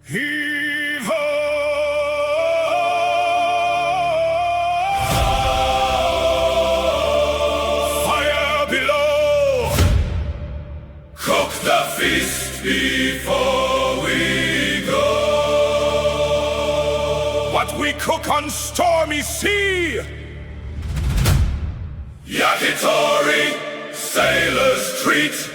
Heave-ho! Fire below! Cook the feast before we go. What we cook on stormy sea, Yakitori, sailor's treat.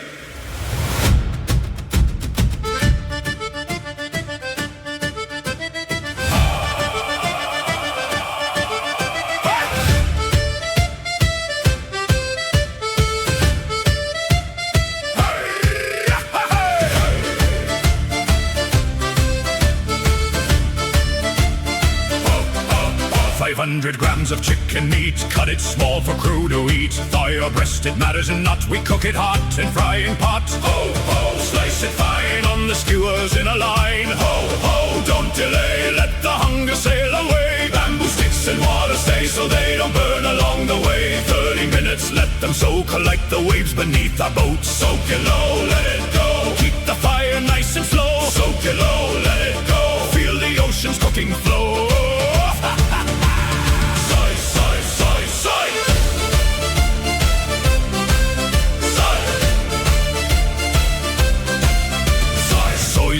500 grams of chicken meat, cut it small for crew to eat. Thigh or breast, it matters not, we cook it hot in frying pot. Ho, ho, slice it fine on the skewers in a line. Ho, ho, don't delay, let the hunger sail away. Bamboo sticks and water stay so they don't burn along the way. 30 minutes, let them soak like the waves beneath our boat. Soak it low, let it go, keep the fire nice and slow. Soak it low, let it go, feel the ocean's cooking flow.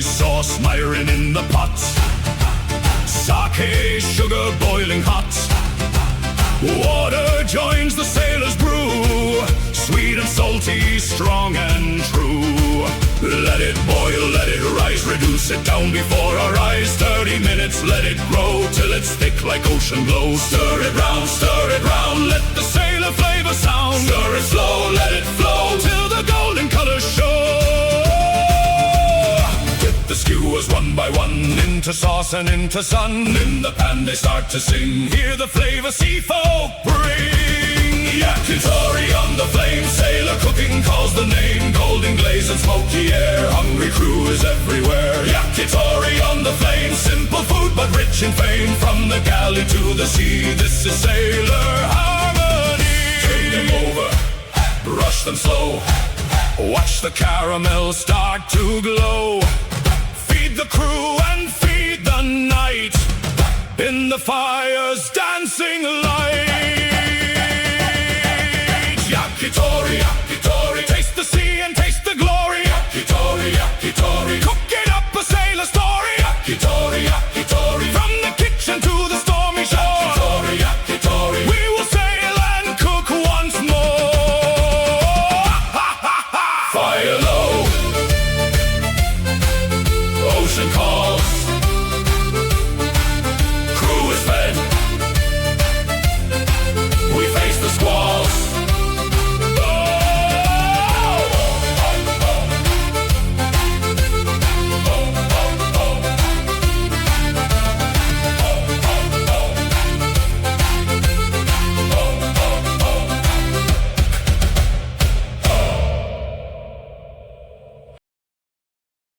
Sauce smiring in the pot, sake, sugar boiling hot. Water joins the sailor's brew, sweet and salty, strong and true. Let it boil, let it rise, reduce it down before our eyes. 30 minutes, let it grow till it's thick like ocean glow. Stir it round, let the sailor flavor sound. Stir it slow, let it flow till the golden colors show. The skewers one by one, into sauce and into sun. In the pan they start to sing, hear the flavor sea folk bring. Yakitori on the flame, sailor cooking calls the name. Golden glaze and smoky air, hungry crew is everywhere. Yakitori on the flame, simple food but rich in fame. From the galley to the sea, this is sailor harmony. Turn them over, brush them slow, watch the caramel start to glow.